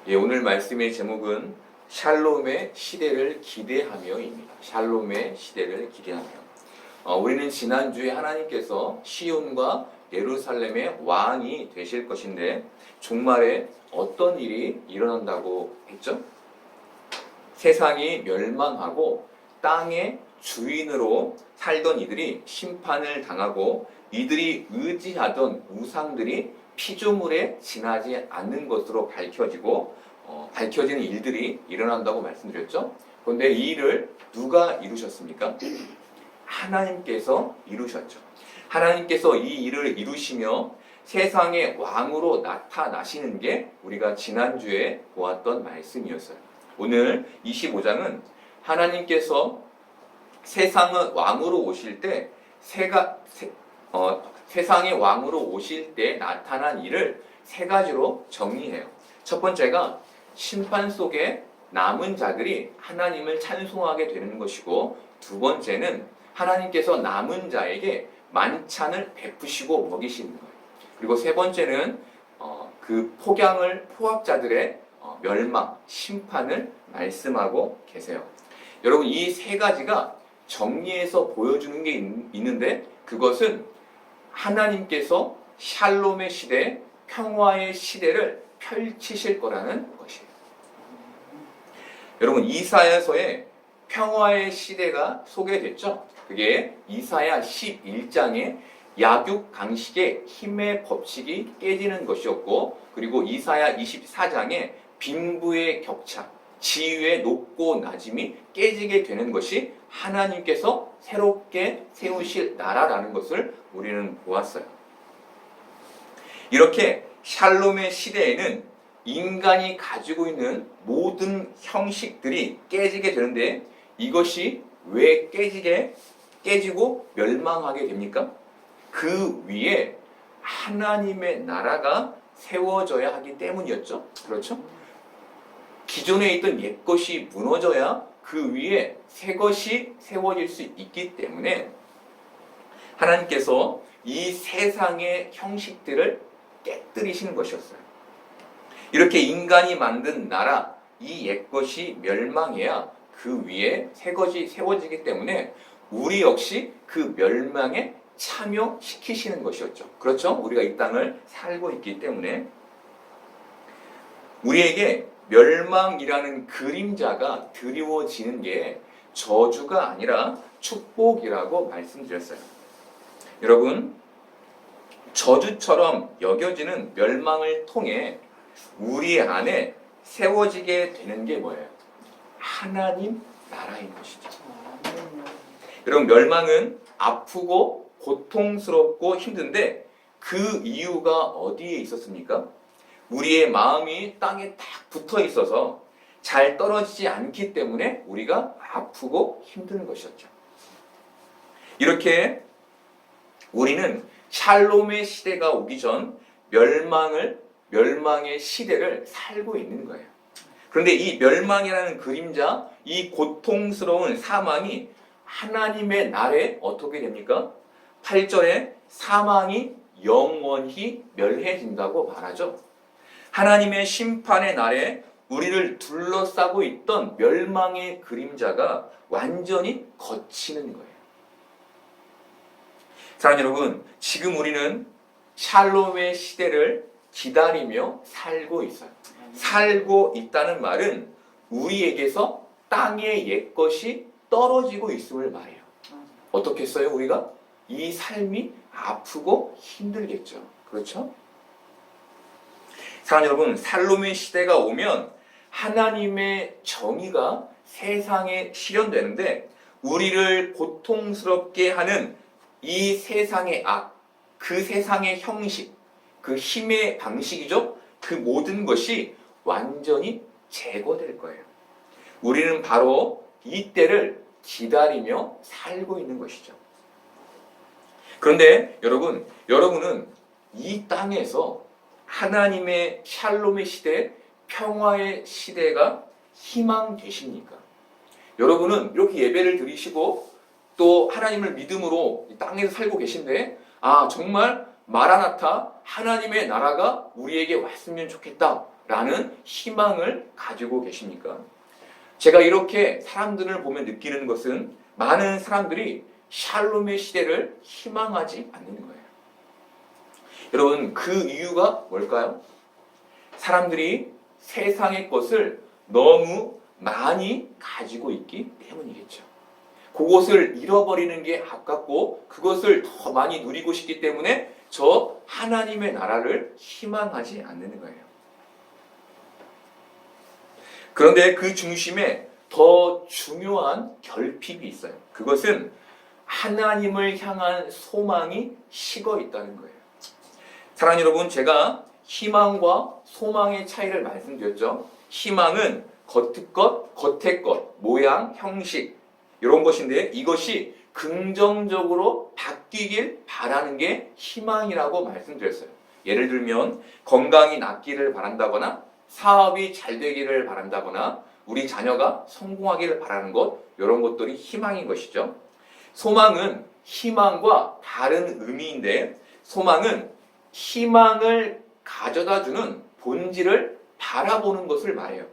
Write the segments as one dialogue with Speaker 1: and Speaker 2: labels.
Speaker 1: 예, 오늘 말씀의 제목은 샬롬의 시대를 기대하며입니다. 샬롬의 시대를 기대하며. 우리는 지난주에 하나님께서 시온과 예루살렘의 왕이 되실 것인데 종말에 어떤 일이 일어난다고 했죠? 세상이 멸망하고 땅의 주인으로 살던 이들이 심판을 당하고 이들이 의지하던 우상들이 피조물에 지나지 않는 것으로 밝혀지는 일들이 일어난다고 말씀드렸죠. 그런데 이 일을 누가 이루셨습니까? 하나님께서 이루셨죠. 하나님께서 이 일을 이루시며 세상의 왕으로 나타나시는 게 우리가 지난주에 보았던 말씀이었어요. 오늘 25장은 하나님께서 세상의 왕으로 오실 때 세상의 왕으로 오실 때 나타난 일을 세 가지로 정리해요. 첫 번째가 심판 속에 남은 자들이 하나님을 찬송하게 되는 것이고, 두 번째는 하나님께서 남은 자에게 만찬을 베푸시고 먹이시는 거예요. 그리고 세 번째는 그 포악자들의 멸망, 심판을 말씀하고 계세요. 여러분, 이 세 가지가 정리해서 보여주는 게 있는데, 그것은 하나님께서 샬롬의 시대, 평화의 시대를 펼치실 거라는 것이에요. 여러분, 이사야서에 평화의 시대가 소개됐죠? 그게 이사야 11장에 약육강식의 힘의 법칙이 깨지는 것이었고, 그리고 이사야 24장에 빈부의 격차, 지위의 높고 낮음이 깨지게 되는 것이 하나님께서 새롭게 세우실 나라라는 것을 우리는 보았어요. 이렇게 샬롬의 시대에는 인간이 가지고 있는 모든 형식들이 깨지게 되는데, 이것이 왜 깨지고 멸망하게 됩니까? 그 위에 하나님의 나라가 세워져야 하기 때문이었죠. 그렇죠? 기존에 있던 옛것이 무너져야 그 위에 새 것이 세워질 수 있기 때문에 하나님께서 이 세상의 형식들을 깨뜨리시는 것이었어요. 이렇게 인간이 만든 나라, 이 옛것이 멸망해야 그 위에 새 것이 세워지기 때문에 우리 역시 그 멸망에 참여시키시는 것이었죠. 그렇죠? 우리가 이 땅을 살고 있기 때문에 우리에게 멸망이라는 그림자가 드리워지는 게 저주가 아니라 축복이라고 말씀드렸어요. 여러분, 저주처럼 여겨지는 멸망을 통해 우리 안에 세워지게 되는 게 뭐예요? 하나님 나라인 것이죠. 여러분, 멸망은 아프고 고통스럽고 힘든데 그 이유가 어디에 있었습니까? 우리의 마음이 땅에 딱 붙어 있어서 잘 떨어지지 않기 때문에 우리가 아프고 힘든 것이었죠. 이렇게 우리는 샬롬의 시대가 오기 전 멸망의 시대를 살고 있는 거예요. 그런데 이 멸망이라는 그림자, 이 고통스러운 사망이 하나님의 날에 어떻게 됩니까? 8절에 사망이 영원히 멸해진다고 말하죠. 하나님의 심판의 날에 우리를 둘러싸고 있던 멸망의 그림자가 완전히 걷히는 거예요. 사랑하는 여러분, 지금 우리는 샬롬의 시대를 기다리며 살고 있어요. 살고 있다는 말은 우리에게서 땅의 옛것이 떨어지고 있음을 말해요. 어떻게 했어요, 우리가? 이 삶이 아프고 힘들겠죠. 그렇죠? 사랑하는 여러분, 샬롬의 시대가 오면 하나님의 정의가 세상에 실현되는데, 우리를 고통스럽게 하는 이 세상의 악, 그 세상의 형식, 그 힘의 방식이죠. 그 모든 것이 완전히 제거될 거예요. 우리는 바로 이 때를 기다리며 살고 있는 것이죠. 그런데 여러분은 이 땅에서 하나님의 샬롬의 시대, 평화의 시대가 희망되십니까? 여러분은 이렇게 예배를 드리시고 또 하나님을 믿음으로 이 땅에서 살고 계신데, 정말 마라나타, 하나님의 나라가 우리에게 왔으면 좋겠다 라는 희망을 가지고 계십니까? 제가 이렇게 사람들을 보면 느끼는 것은 많은 사람들이 샬롬의 시대를 희망하지 않는 거예요. 여러분, 그 이유가 뭘까요? 사람들이 세상의 것을 너무 많이 가지고 있기 때문이겠죠. 그것을 잃어버리는 게 아깝고 그것을 더 많이 누리고 싶기 때문에 저 하나님의 나라를 희망하지 않는 거예요. 그런데 그 중심에 더 중요한 결핍이 있어요. 그것은 하나님을 향한 소망이 식어 있다는 거예요. 사랑하는 여러분, 제가 희망과 소망의 차이를 말씀드렸죠. 희망은 겉의 것, 모양, 형식 이런 것인데 이것이 긍정적으로 바뀌길 바라는 게 희망이라고 말씀드렸어요. 예를 들면 건강이 낫기를 바란다거나 사업이 잘 되기를 바란다거나 우리 자녀가 성공하기를 바라는 것, 이런 것들이 희망인 것이죠. 소망은 희망과 다른 의미인데 소망은 희망을 가져다주는 본질을 바라보는 것을 말해요.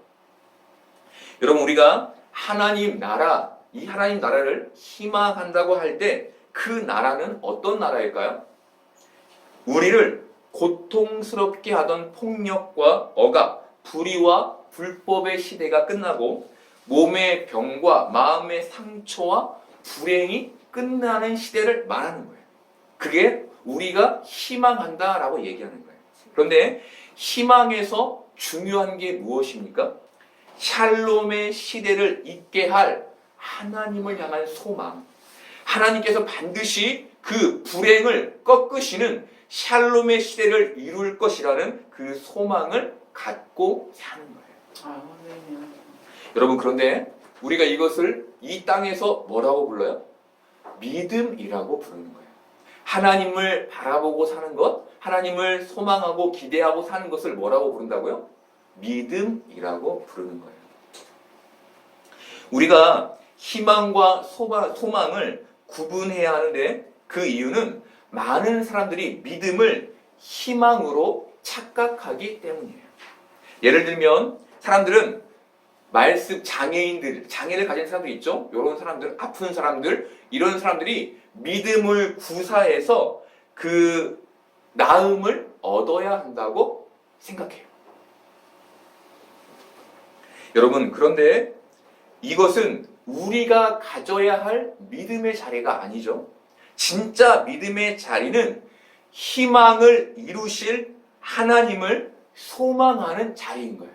Speaker 1: 여러분, 우리가 하나님 나라, 이 하나님 나라를 희망한다고 할 때 그 나라는 어떤 나라일까요? 우리를 고통스럽게 하던 폭력과 억압, 불의와 불법의 시대가 끝나고 몸의 병과 마음의 상처와 불행이 끝나는 시대를 말하는 거예요. 그게 우리가 희망한다라고 얘기하는 거예요. 그런데 희망에서 중요한 게 무엇입니까? 샬롬의 시대를 있게 할 하나님을 향한 소망. 하나님께서 반드시 그 불행을 꺾으시는 샬롬의 시대를 이룰 것이라는 그 소망을 갖고 사는 거예요. 여러분, 그런데 우리가 이것을 이 땅에서 뭐라고 불러요? 믿음이라고 부르는 거예요. 하나님을 바라보고 사는 것, 하나님을 소망하고 기대하고 사는 것을 뭐라고 부른다고요? 믿음이라고 부르는 거예요. 우리가 희망과 소망을 구분해야 하는데 그 이유는 많은 사람들이 믿음을 희망으로 착각하기 때문이에요. 예를 들면 사람들은 장애를 가진 사람들 있죠? 이런 사람들, 아픈 사람들, 이런 사람들이 믿음을 구사해서 그 나음을 얻어야 한다고 생각해요. 여러분, 그런데 이것은 우리가 가져야 할 믿음의 자리가 아니죠. 진짜 믿음의 자리는 희망을 이루실 하나님을 소망하는 자리인 거예요.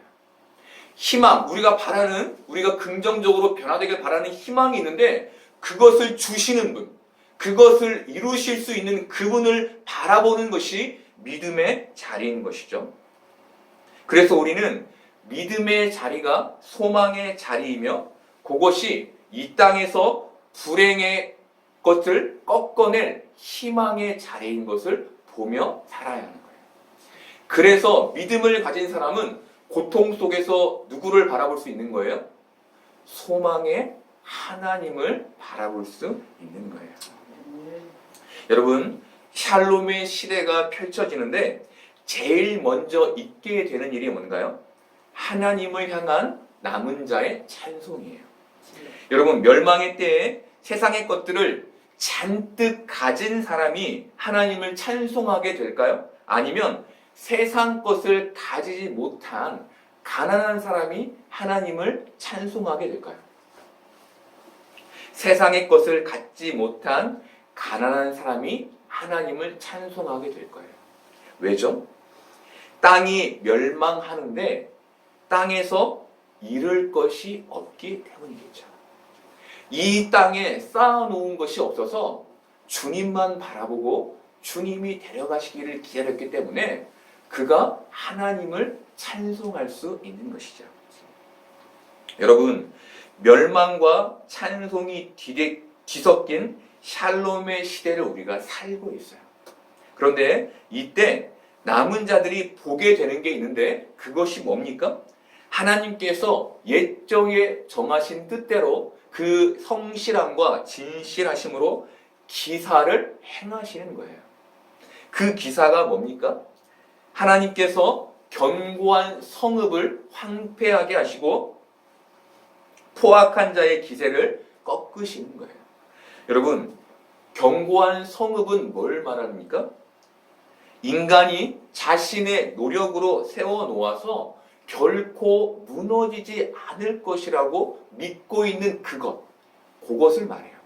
Speaker 1: 희망, 우리가 긍정적으로 변화되길 바라는 희망이 있는데 그것을 주시는 분, 그것을 이루실 수 있는 그분을 바라보는 것이 믿음의 자리인 것이죠. 그래서 우리는 믿음의 자리가 소망의 자리이며 그것이 이 땅에서 불행의 것을 꺾어낼 희망의 자리인 것을 보며 살아야 하는 거예요. 그래서 믿음을 가진 사람은 고통 속에서 누구를 바라볼 수 있는 거예요? 소망의 하나님을 바라볼 수 있는 거예요. 여러분, 샬롬의 시대가 펼쳐지는데 제일 먼저 있게 되는 일이 뭔가요? 하나님을 향한 남은 자의 찬송이에요. 여러분, 멸망의 때에 세상의 것들을 잔뜩 가진 사람이 하나님을 찬송하게 될까요? 아니면 세상 것을 가지지 못한 가난한 사람이 하나님을 찬송하게 될까요? 세상의 것을 갖지 못한 가난한 사람이 하나님을 찬송하게 될 거예요. 왜죠? 땅이 멸망하는데 땅에서 잃을 것이 없기 때문이겠죠. 이 땅에 쌓아놓은 것이 없어서 주님만 바라보고 주님이 데려가시기를 기다렸기 때문에 그가 하나님을 찬송할 수 있는 것이죠. 여러분, 멸망과 찬송이 뒤섞인 샬롬의 시대를 우리가 살고 있어요. 그런데 이때 남은 자들이 보게 되는 게 있는데 그것이 뭡니까? 하나님께서 옛적에 정하신 뜻대로 그 성실함과 진실하심으로 기사를 행하시는 거예요. 그 기사가 뭡니까? 하나님께서 견고한 성읍을 황폐하게 하시고 포악한 자의 기세를 꺾으시는 거예요. 여러분, 견고한 성읍은 뭘 말합니까? 인간이 자신의 노력으로 세워놓아서 결코 무너지지 않을 것이라고 믿고 있는 그것을 말해요.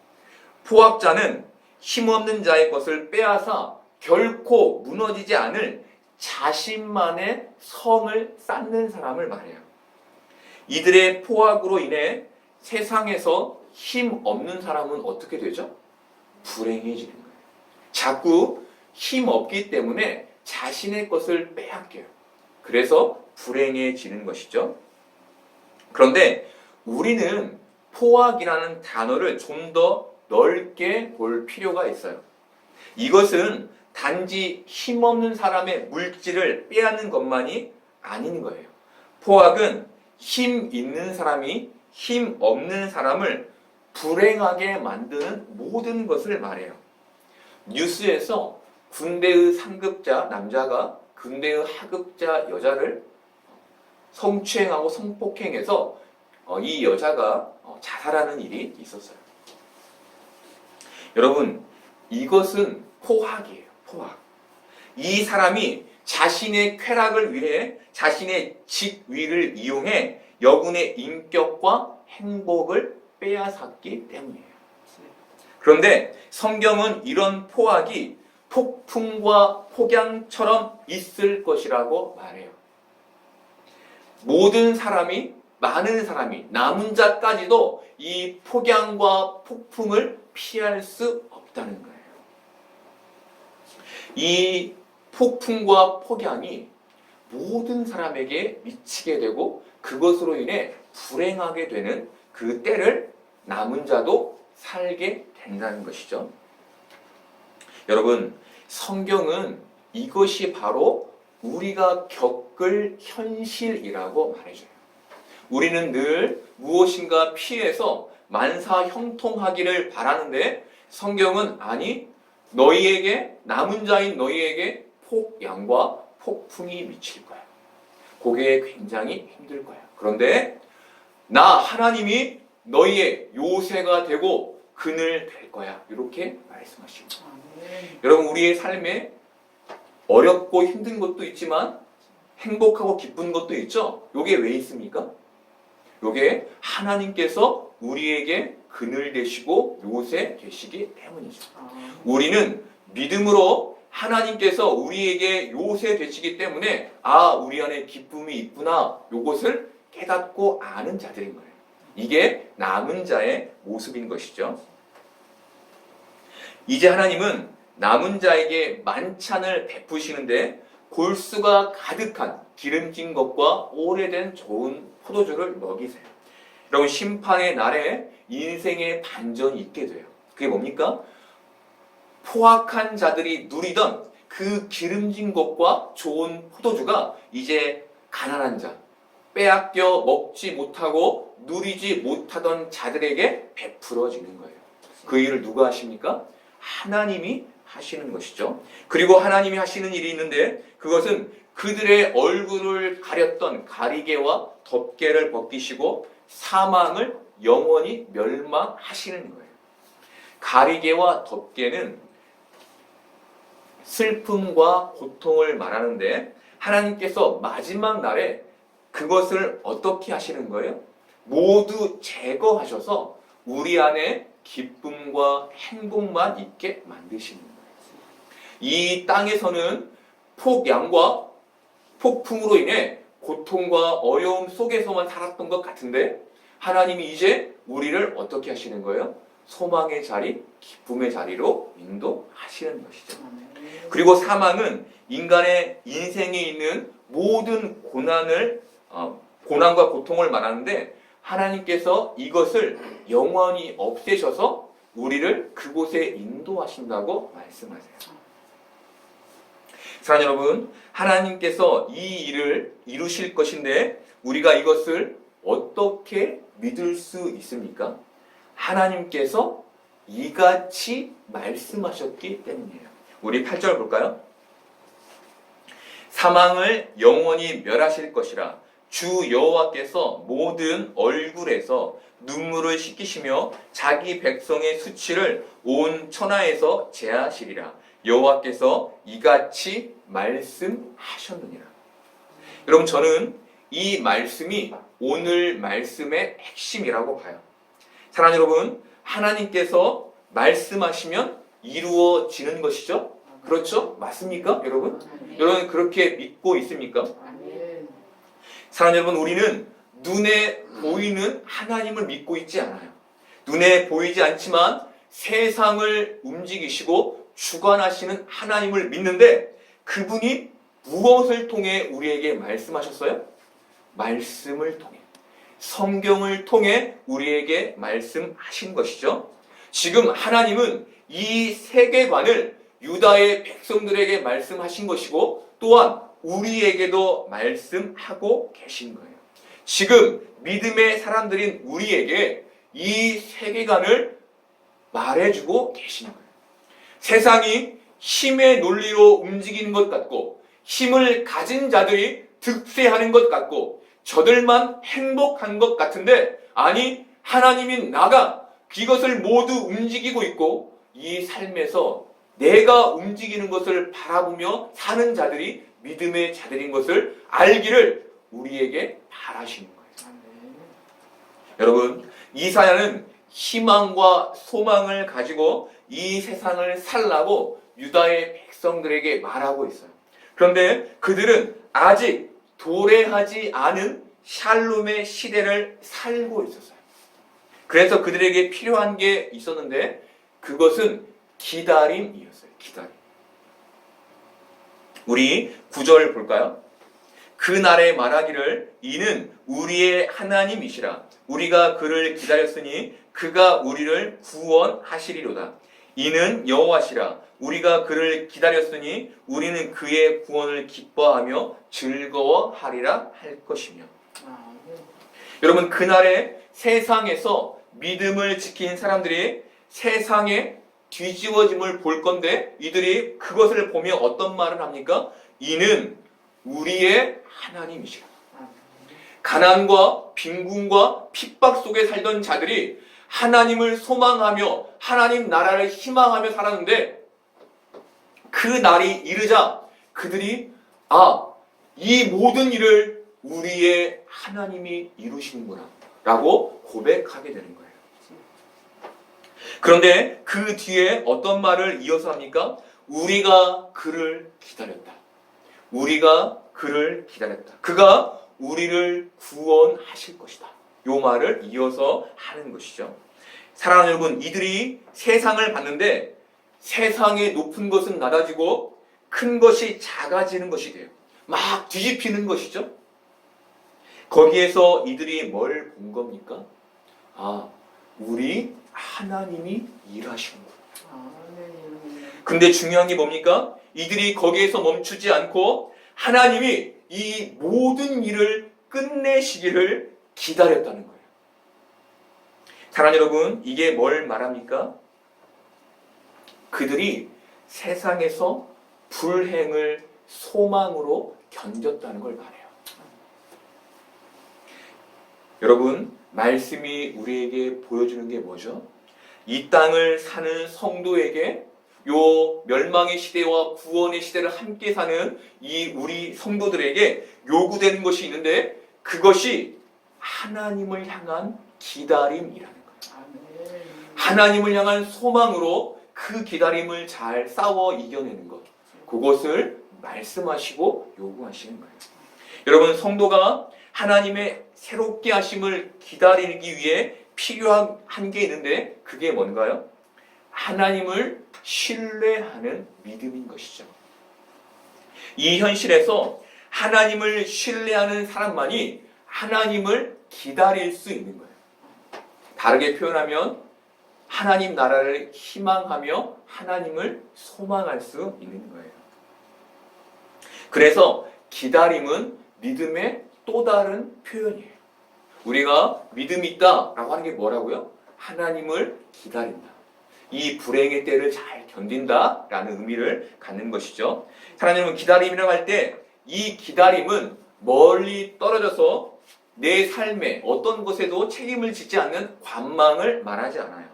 Speaker 1: 포악자는 힘없는 자의 것을 빼앗아 결코 무너지지 않을 자신만의 성을 쌓는 사람을 말해요. 이들의 포악으로 인해 세상에서 힘 없는 사람은 어떻게 되죠? 불행해지는 거예요. 자꾸 힘 없기 때문에 자신의 것을 빼앗겨요. 그래서 불행해지는 것이죠. 그런데 우리는 포악이라는 단어를 좀 더 넓게 볼 필요가 있어요. 이것은 단지 힘없는 사람의 물질을 빼앗는 것만이 아닌 거예요. 포악은 힘 있는 사람이 힘 없는 사람을 불행하게 만드는 모든 것을 말해요. 뉴스에서 군대의 상급자 남자가 군대의 하급자 여자를 성추행하고 성폭행해서 이 여자가 자살하는 일이 있었어요. 여러분, 이것은 포악이에요. 포악. 이 사람이 자신의 쾌락을 위해 자신의 직위를 이용해 여군의 인격과 행복을 빼앗았기 때문이에요. 그런데 성경은 이런 포악이 폭풍과 폭양처럼 있을 것이라고 말해요. 많은 사람이, 남은 자까지도 이 폭양과 폭풍을 피할 수 없다는 거예요. 이 폭풍과 폭양이 모든 사람에게 미치게 되고 그것으로 인해 불행하게 되는 그 때를 남은 자도 살게 된다는 것이죠. 여러분, 성경은 이것이 바로 우리가 겪을 현실이라고 말해줘요. 우리는 늘 무엇인가 피해서 만사 형통하기를 바라는데 성경은 아니, 남은 자인 너희에게 폭양과 폭풍이 미칠 거야. 그게 굉장히 힘들 거야. 그런데 나 하나님이 너희의 요새가 되고 그늘 될 거야. 이렇게 말씀하십니다. 여러분, 우리의 삶에 어렵고 힘든 것도 있지만 행복하고 기쁜 것도 있죠. 이게 왜 있습니까? 이게 하나님께서 우리에게 그늘 되시고 요새 되시기 때문이죠. 우리는 믿음으로 하나님께서 우리에게 요새 되시기 때문에 우리 안에 기쁨이 있구나, 요것을 깨닫고 아는 자들인 거예요. 이게 남은 자의 모습인 것이죠. 이제 하나님은 남은 자에게 만찬을 베푸시는데 골수가 가득한 기름진 것과 오래된 좋은 포도주를 먹이세요. 여러분, 심판의 날에 인생의 반전이 있게 돼요. 그게 뭡니까? 포악한 자들이 누리던 그 기름진 것과 좋은 포도주가 이제 가난한 자, 빼앗겨 먹지 못하고 누리지 못하던 자들에게 베풀어지는 거예요. 그 일을 누가 하십니까? 하나님이 하시는 것이죠. 그리고 하나님이 하시는 일이 있는데 그것은 그들의 얼굴을 가렸던 가리개와 덮개를 벗기시고 사망을 영원히 멸망하시는 거예요. 가리개와 덮개는 슬픔과 고통을 말하는데 하나님께서 마지막 날에 그것을 어떻게 하시는 거예요? 모두 제거하셔서 우리 안에 기쁨과 행복만 있게 만드시는 거예요. 이 땅에서는 폭양과 폭풍으로 인해 고통과 어려움 속에서만 살았던 것 같은데 하나님이 이제 우리를 어떻게 하시는 거예요? 소망의 자리, 기쁨의 자리로 인도하시는 것이죠. 그리고 사망은 인간의 인생에 있는 모든 고난과 고통을 말하는데 하나님께서 이것을 영원히 없애셔서 우리를 그곳에 인도하신다고 말씀하세요. 사랑하는 여러분, 하나님께서 이 일을 이루실 것인데 우리가 이것을 어떻게 믿을 수 있습니까? 하나님께서 이같이 말씀하셨기 때문이에요. 우리 8절 볼까요? 사망을 영원히 멸하실 것이라. 주 여호와께서 모든 얼굴에서 눈물을 씻기시며 자기 백성의 수치를 온 천하에서 제하시리라. 여호와께서 이같이 말씀하셨느니라. 여러분, 저는 이 말씀이 오늘 말씀의 핵심이라고 봐요. 사랑하는 여러분, 하나님께서 말씀하시면 이루어지는 것이죠? 그렇죠? 맞습니까, 여러분? 여러분 그렇게 믿고 있습니까? 사랑하는 여러분, 우리는 눈에 보이는 하나님을 믿고 있지 않아요. 눈에 보이지 않지만 세상을 움직이시고 주관하시는 하나님을 믿는데, 그분이 무엇을 통해 우리에게 말씀하셨어요? 말씀을 통해, 성경을 통해 우리에게 말씀하신 것이죠. 지금 하나님은 이 세계관을 유다의 백성들에게 말씀하신 것이고, 또한 우리에게도 말씀하고 계신 거예요. 지금 믿음의 사람들인 우리에게 이 세계관을 말해주고 계신 거예요. 세상이 힘의 논리로 움직이는 것 같고, 힘을 가진 자들이 득세하는 것 같고, 저들만 행복한 것 같은데, 아니, 하나님인 나가 이것을 모두 움직이고 있고, 이 삶에서 내가 움직이는 것을 바라보며 사는 자들이 믿음의 자들인 것을 알기를 우리에게 바라시는 거예요. 여러분, 이사야는 희망과 소망을 가지고 이 세상을 살라고 유다의 백성들에게 말하고 있어요. 그런데 그들은 아직 도래하지 않은 샬롬의 시대를 살고 있었어요. 그래서 그들에게 필요한 게 있었는데, 그것은 기다림이었어요. 기다림. 우리 9절 볼까요? 그날에 말하기를 이는 우리의 하나님이시라. 우리가 그를 기다렸으니 그가 우리를 구원하시리로다. 이는 여호와시라. 우리가 그를 기다렸으니 우리는 그의 구원을 기뻐하며 즐거워하리라 할 것이며. 여러분, 그날에 세상에서 믿음을 지킨 사람들이 세상의 뒤집어짐을 볼 건데, 이들이 그것을 보며 어떤 말을 합니까? 이는 우리의 하나님이시라. 가난과 빈궁과 핍박 속에 살던 자들이 하나님을 소망하며 하나님 나라를 희망하며 살았는데, 그 날이 이르자 그들이 이 모든 일을 우리의 하나님이 이루시는구나 라고 고백하게 되는 거예요. 그런데 그 뒤에 어떤 말을 이어서 합니까? 우리가 그를 기다렸다. 우리가 그를 기다렸다. 그가 우리를 구원하실 것이다. 요 말을 이어서 하는 것이죠. 사랑하는 여러분, 이들이 세상을 봤는데 세상의 높은 것은 낮아지고 큰 것이 작아지는 것이 돼요. 막 뒤집히는 것이죠. 거기에서 이들이 뭘 본 겁니까? 우리 하나님이 일하시는구나. 근데 중요한 게 뭡니까? 이들이 거기에서 멈추지 않고 하나님이 이 모든 일을 끝내시기를 기다렸다는 거예요. 사랑하는 여러분, 이게 뭘 말합니까? 그들이 세상에서 불행을 소망으로 견뎠다는 걸 말해요. 여러분, 말씀이 우리에게 보여주는 게 뭐죠? 이 땅을 사는 성도에게 요 멸망의 시대와 구원의 시대를 함께 사는 이 우리 성도들에게 요구되는 것이 있는데, 그것이 하나님을 향한 기다림이라는 거예요. 하나님을 향한 소망으로 그 기다림을 잘 싸워 이겨내는 것, 그것을 말씀하시고 요구하시는 거예요. 여러분, 성도가 하나님의 새롭게 하심을 기다리기 위해 필요한 게 있는데, 그게 뭔가요? 하나님을 신뢰하는 믿음인 것이죠. 이 현실에서 하나님을 신뢰하는 사람만이 하나님을 기다릴 수 있는 거예요. 다르게 표현하면 하나님 나라를 희망하며 하나님을 소망할 수 있는 거예요. 그래서 기다림은 믿음의 또 다른 표현이에요. 우리가 믿음이 있다라고 하는 게 뭐라고요? 하나님을 기다린다. 이 불행의 때를 잘 견딘다라는 의미를 갖는 것이죠. 사랑하는 여러분, 기다림이라고 할 때 이 기다림은 멀리 떨어져서 내 삶에 어떤 것에도 책임을 지지 않는 관망을 말하지 않아요.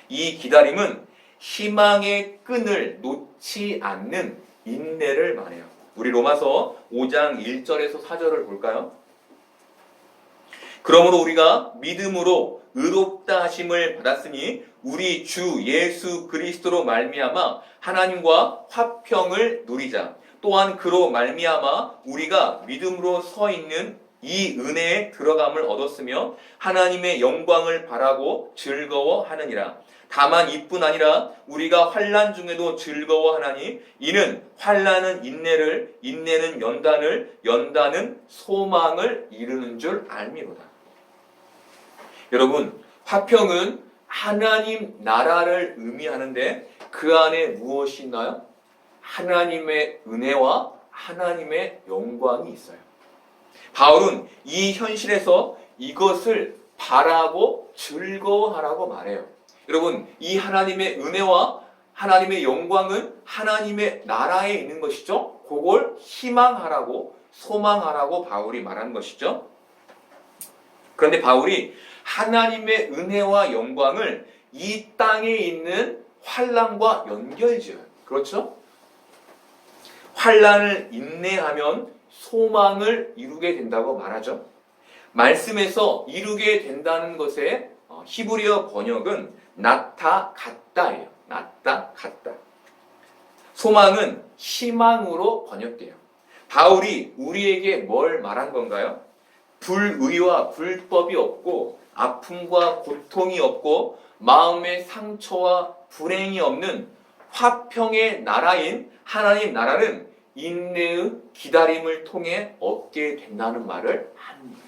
Speaker 1: 이 기다림은 희망의 끈을 놓지 않는 인내를 말해요. 우리 로마서 5장 1절에서 4절을 볼까요? 그러므로 우리가 믿음으로 의롭다 하심을 받았으니 우리 주 예수 그리스도로 말미암아 하나님과 화평을 누리자. 또한 그로 말미암아 우리가 믿음으로 서 있는 이 은혜에 들어감을 얻었으며 하나님의 영광을 바라고 즐거워하느니라. 다만 이뿐 아니라 우리가 환난 중에도 즐거워하나니 이는 환난은 인내를, 인내는 연단을, 연단은 소망을 이루는 줄 알미로다. 여러분, 화평은 하나님 나라를 의미하는데 그 안에 무엇이 있나요? 하나님의 은혜와 하나님의 영광이 있어요. 바울은 이 현실에서 이것을 바라고 즐거워하라고 말해요. 여러분, 이 하나님의 은혜와 하나님의 영광은 하나님의 나라에 있는 것이죠. 그걸 희망하라고, 소망하라고 바울이 말하는 것이죠. 그런데 바울이 하나님의 은혜와 영광을 이 땅에 있는 환난과 연결지어요. 그렇죠? 환난을 인내하면 소망을 이루게 된다고 말하죠. 말씀에서 이루게 된다는 것의 히브리어 번역은 나타 같다예요. 나타 같다. 소망은 희망으로 번역돼요. 바울이 우리에게 뭘 말한 건가요? 불의와 불법이 없고 아픔과 고통이 없고 마음의 상처와 불행이 없는 화평의 나라인 하나님 나라는 인내의 기다림을 통해 얻게 된다는 말을 합니다.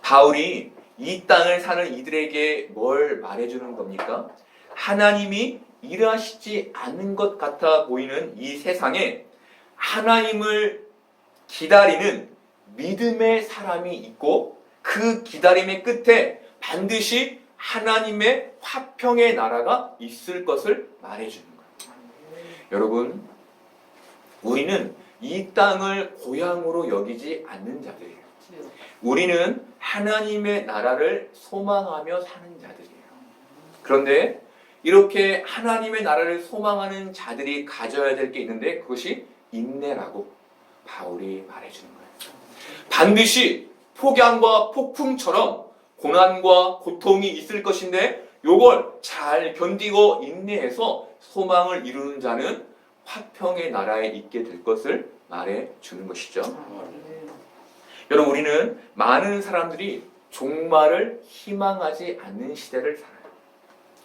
Speaker 1: 바울이 이 땅을 사는 이들에게 뭘 말해주는 겁니까? 하나님이 일하시지 않는 것 같아 보이는 이 세상에 하나님을 기다리는 믿음의 사람이 있고 그 기다림의 끝에 반드시 하나님의 화평의 나라가 있을 것을 말해주는 거예요. 여러분, 우리는 이 땅을 고향으로 여기지 않는 자들이에요. 우리는 하나님의 나라를 소망하며 사는 자들이에요. 그런데 이렇게 하나님의 나라를 소망하는 자들이 가져야 될 게 있는데 그것이 인내라고 바울이 말해주는 거예요. 반드시 폭염과 폭풍처럼 고난과 고통이 있을 것인데 이걸 잘 견디고 인내해서 소망을 이루는 자는 화평의 나라에 있게 될 것을 말해주는 것이죠. 여러분, 우리는 많은 사람들이 종말을 희망하지 않는 시대를 살아요.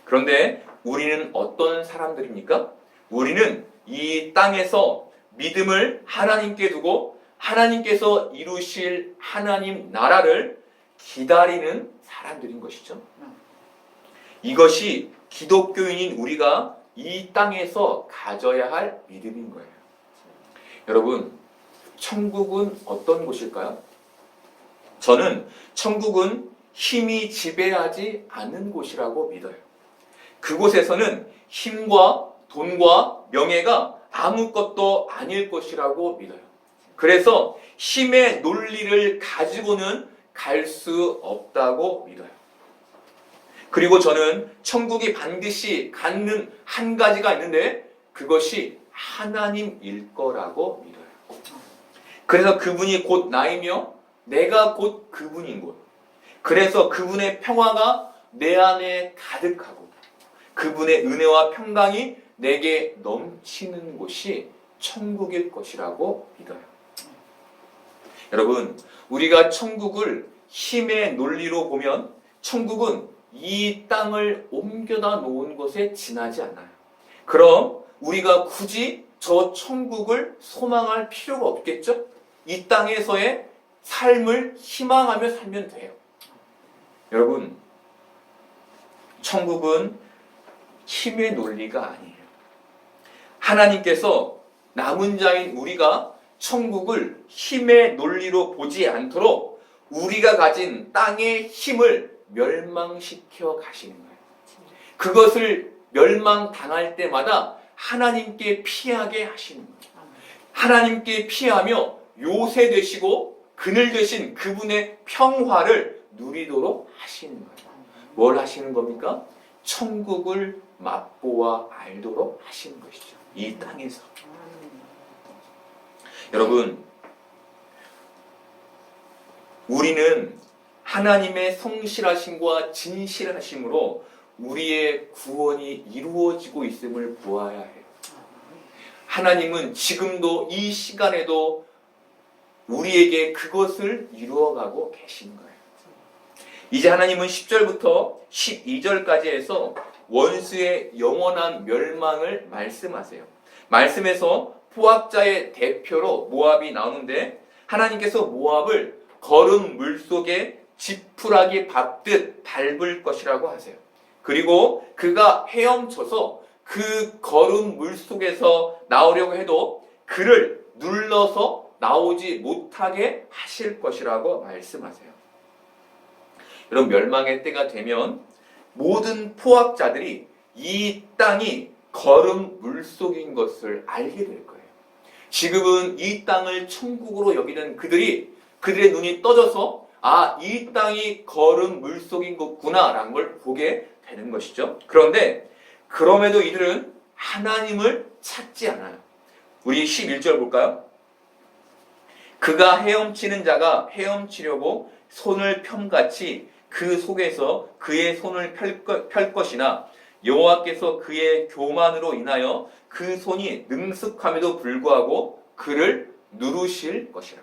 Speaker 1: 그런데 우리는 어떤 사람들입니까? 우리는 이 땅에서 믿음을 하나님께 두고 하나님께서 이루실 하나님 나라를 기다리는 사람들인 것이죠. 이것이 기독교인인 우리가 이 땅에서 가져야 할 믿음인 거예요. 여러분, 천국은 어떤 곳일까요? 저는 천국은 힘이 지배하지 않는 곳이라고 믿어요. 그곳에서는 힘과 돈과 명예가 아무것도 아닐 것이라고 믿어요. 그래서 힘의 논리를 가지고는 갈 수 없다고 믿어요. 그리고 저는 천국이 반드시 갖는 한 가지가 있는데 그것이 하나님일 거라고 믿어요. 그래서 그분이 곧 나이며 내가 곧 그분인 곳. 그래서 그분의 평화가 내 안에 가득하고 그분의 은혜와 평강이 내게 넘치는 곳이 천국일 것이라고 믿어요. 여러분, 우리가 천국을 힘의 논리로 보면 천국은 이 땅을 옮겨다 놓은 곳에 지나지 않아요. 그럼 우리가 굳이 저 천국을 소망할 필요가 없겠죠? 이 땅에서의 삶을 희망하며 살면 돼요. 여러분, 천국은 힘의 논리가 아니에요. 하나님께서 남은 자인 우리가 천국을 힘의 논리로 보지 않도록 우리가 가진 땅의 힘을 멸망시켜 가시는 거예요. 그것을 멸망당할 때마다 하나님께 피하게 하시는 거예요. 하나님께 피하며 요새 되시고 그늘 되신 그분의 평화를 누리도록 하시는 거예요. 뭘 하시는 겁니까? 천국을 맛보아 알도록 하시는 것이죠. 이 땅에서. 여러분, 우리는 하나님의 성실하심과 진실하심으로 우리의 구원이 이루어지고 있음을 보아야 해요. 하나님은 지금도 이 시간에도 우리에게 그것을 이루어가고 계신 거예요. 이제 하나님은 10절부터 12절까지 해서 원수의 영원한 멸망을 말씀하세요. 말씀에서 포악자의 대표로 모압이 나오는데 하나님께서 모압을 거른 물속에 지푸라기 밟듯 밟을 것이라고 하세요. 그리고 그가 헤엄쳐서 그 거른 물속에서 나오려고 해도 그를 눌러서 나오지 못하게 하실 것이라고 말씀하세요. 여러분, 멸망의 때가 되면 모든 포악자들이 이 땅이 거른 물속인 것을 알게 될 거예요. 지금은 이 땅을 천국으로 여기는 그들의 눈이 떠져서 이 땅이 거른 물속인 것구나 라는 걸 보게 되는 것이죠. 그런데 그럼에도 이들은 하나님을 찾지 않아요. 우리 11절 볼까요? 그가 헤엄치는 자가 헤엄치려고 손을 편같이 그 속에서 그의 손을 펼 것이나 여호와께서 그의 교만으로 인하여 그 손이 능숙함에도 불구하고 그를 누르실 것이라.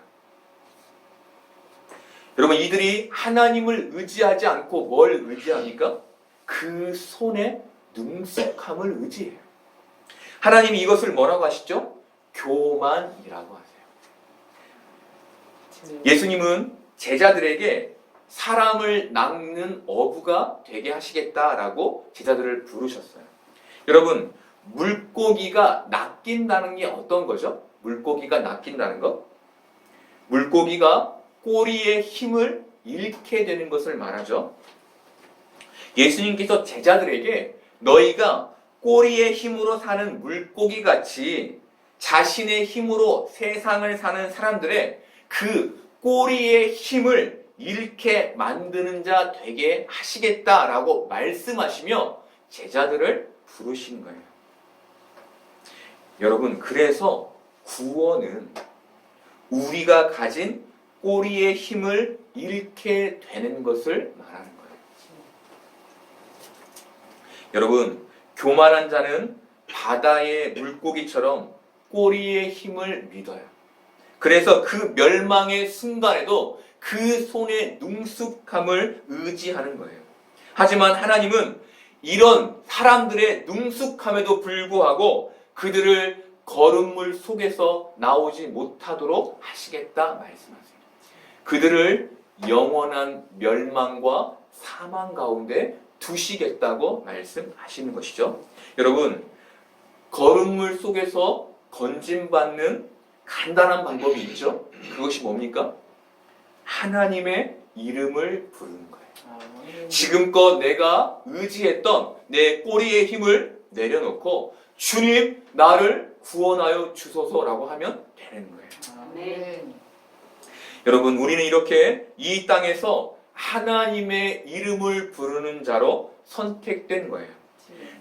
Speaker 1: 여러분, 이들이 하나님을 의지하지 않고 뭘 의지합니까? 그 손의 능숙함을 의지해요. 하나님이 이것을 뭐라고 하시죠? 교만이라고 하세요. 예수님은 제자들에게 사람을 낚는 어부가 되게 하시겠다라고 제자들을 부르셨어요. 여러분, 물고기가 낚인다는 게 어떤 거죠? 물고기가 낚인다는 것? 물고기가 꼬리의 힘을 잃게 되는 것을 말하죠. 예수님께서 제자들에게 너희가 꼬리의 힘으로 사는 물고기 같이 자신의 힘으로 세상을 사는 사람들의 그 꼬리의 힘을 잃게 만드는 자 되게 하시겠다라고 말씀하시며 제자들을 부르신 거예요. 여러분, 그래서 구원은 우리가 가진 꼬리의 힘을 잃게 되는 것을 말하는 거예요. 여러분, 교만한 자는 바다의 물고기처럼 꼬리의 힘을 믿어요. 그래서 그 멸망의 순간에도 그 손의 능숙함을 의지하는 거예요. 하지만 하나님은 이런 사람들의 능숙함에도 불구하고 그들을 거름물 속에서 나오지 못하도록 하시겠다 말씀하세요. 그들을 영원한 멸망과 사망 가운데 두시겠다고 말씀하시는 것이죠. 여러분, 거름물 속에서 건짐받는 간단한 방법이 있죠. 그것이 뭡니까? 하나님의 이름을 부르는 거예요. 지금껏 내가 의지했던 내 꼬리의 힘을 내려놓고 주님, 나를 구원하여 주소서라고 하면 되는 거예요.
Speaker 2: 아멘.
Speaker 1: 여러분, 우리는 이렇게 이 땅에서 하나님의 이름을 부르는 자로 선택된 거예요.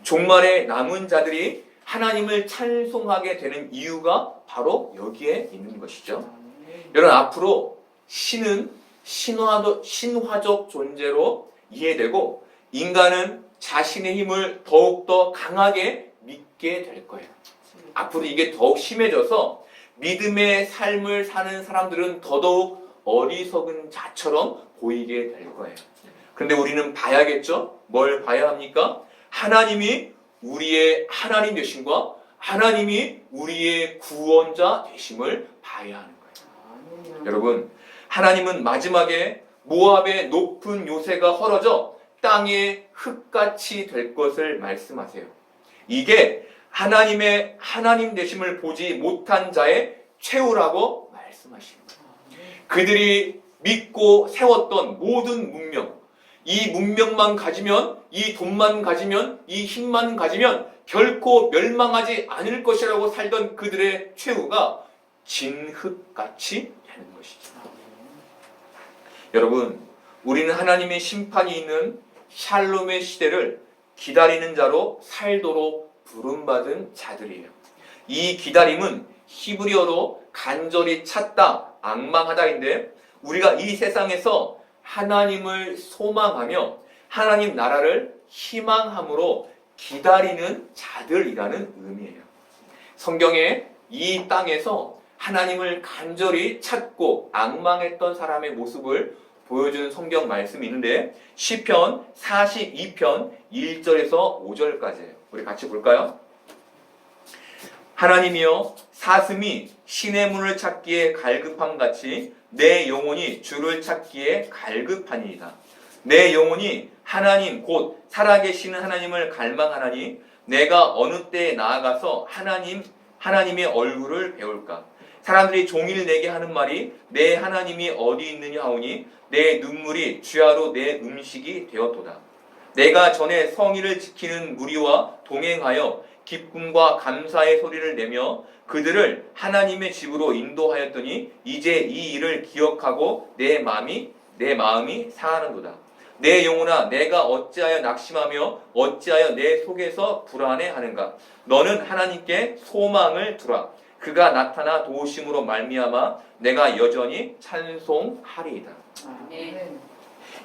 Speaker 1: 종말에 남은 자들이 하나님을 찬송하게 되는 이유가 바로 여기에 있는 것이죠. 여러분, 앞으로 신은 신화적 존재로 이해되고 인간은 자신의 힘을 더욱더 강하게 믿게 될 거예요. 앞으로 이게 더욱 심해져서 믿음의 삶을 사는 사람들은 더더욱 어리석은 자처럼 보이게 될 거예요. 그런데 우리는 봐야겠죠? 뭘 봐야 합니까? 하나님이 우리의 하나님 되심과 하나님이 우리의 구원자 되심을 봐야 하는 거예요. 여러분, 하나님은 마지막에 모압의 높은 요새가 헐어져 땅의 흙같이 될 것을 말씀하세요. 이게 하나님의 하나님 되심을 보지 못한 자의 최후라고 말씀하시는 거예요. 그들이 믿고 세웠던 모든 문명, 이 문명만 가지면, 이 돈만 가지면, 이 힘만 가지면 결코 멸망하지 않을 것이라고 살던 그들의 최후가 진흙같이 되는 것이죠. 여러분, 우리는 하나님의 심판이 있는 샬롬의 시대를 기다리는 자로 살도록 부름받은 자들이에요. 이 기다림은 히브리어로 간절히 찾다, 앙망하다인데 우리가 이 세상에서 하나님을 소망하며 하나님 나라를 희망함으로 기다리는 자들이라는 의미예요. 성경에 이 땅에서 하나님을 간절히 찾고 앙망했던 사람의 모습을 보여주는 성경 말씀이 있는데 시편 42편 1절에서 5절까지예요. 우리 같이 볼까요? 하나님이여 사슴이 신의 문을 찾기에 갈급함같이 내 영혼이 주를 찾기에 갈급하니이다. 내 영혼이 하나님 곧 살아계시는 하나님을 갈망하나니 내가 어느 때에 나아가서 하나님의 얼굴을 배울까? 사람들이 종일 내게 하는 말이 내 하나님이 어디 있느냐 하오니 내 눈물이 주야로 내 음식이 되었도다. 내가 전에 성의를 지키는 무리와 동행하여 기쁨과 감사의 소리를 내며 그들을 하나님의 집으로 인도하였더니 이제 이 일을 기억하고 내 마음이 상하는도다. 내 영혼아 내가 어찌하여 낙심하며 어찌하여 내 속에서 불안해하는가? 너는 하나님께 소망을 두라. 그가 나타나 도우심으로 말미암아 내가 여전히 찬송하리이다.
Speaker 2: 아멘.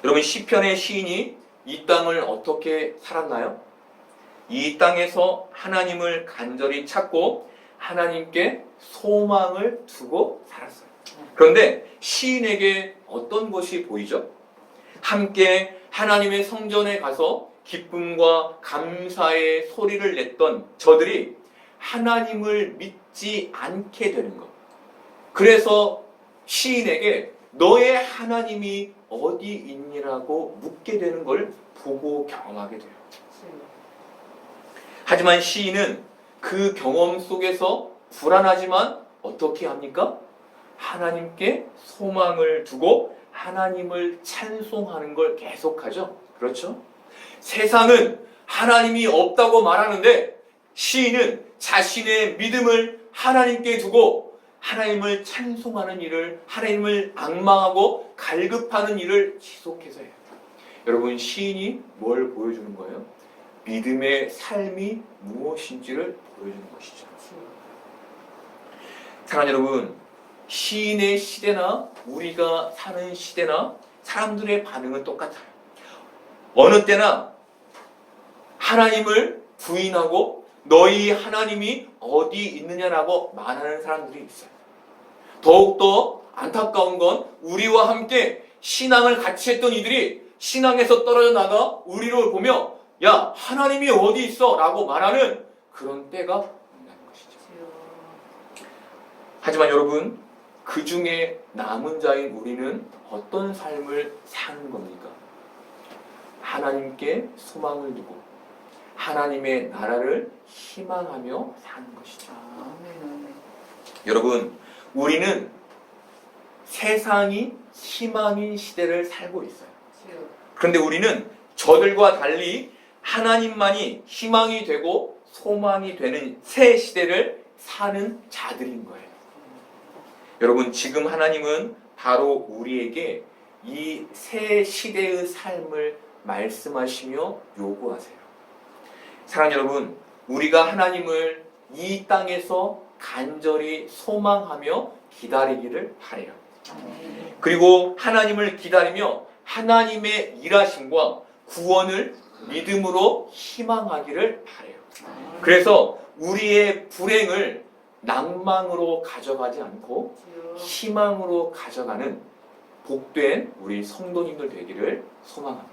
Speaker 1: 여러분 시편의 시인이 이 땅을 어떻게 살았나요? 이 땅에서 하나님을 간절히 찾고 하나님께 소망을 두고 살았어요. 그런데 시인에게 어떤 것이 보이죠? 함께 하나님의 성전에 가서 기쁨과 감사의 소리를 냈던 저들이 하나님을 믿지 않게 되는 것. 그래서 시인에게 너의 하나님이 어디 있니라고 묻게 되는 걸 보고 경험하게 돼요. 하지만 시인은 그 경험 속에서 불안하지만 어떻게 합니까? 하나님께 소망을 두고 하나님을 찬송하는 걸 계속하죠. 그렇죠? 세상은 하나님이 없다고 말하는데 시인은 자신의 믿음을 하나님께 두고 하나님을 찬송하는 일을, 하나님을 앙망하고 갈급하는 일을 지속해서 해요. 여러분 시인이 뭘 보여주는 거예요? 믿음의 삶이 무엇인지를 보여주는 것이죠. 사랑하는 여러분, 시인의 시대나 우리가 사는 시대나 사람들의 반응은 똑같아요. 어느 때나 하나님을 부인하고 너희 하나님이 어디 있느냐라고 말하는 사람들이 있어요. 더욱더 안타까운 건 우리와 함께 신앙을 같이 했던 이들이 신앙에서 떨어져 나가 우리를 보며 야 하나님이 어디 있어? 라고 말하는 그런 때가 온다는 것이죠. 하지만 여러분 그 중에 남은 자인 우리는 어떤 삶을 사는 겁니까? 하나님께 소망을 두고 하나님의 나라를 희망하며 사는 것이죠. 여러분 우리는 세상이 희망인 시대를 살고 있어요. 그런데 우리는 저들과 달리 하나님만이 희망이 되고 소망이 되는 새 시대를 사는 자들인 거예요. 여러분 지금 하나님은 바로 우리에게 이 새 시대의 삶을 말씀하시며 요구하세요. 사랑하는 여러분, 우리가 하나님을 이 땅에서 간절히 소망하며 기다리기를 바라요. 그리고 하나님을 기다리며 하나님의 일하심과 구원을 믿음으로 희망하기를 바라요. 그래서 우리의 불행을 낭망으로 가져가지 않고 희망으로 가져가는 복된 우리 성도님들 되기를 소망합니다.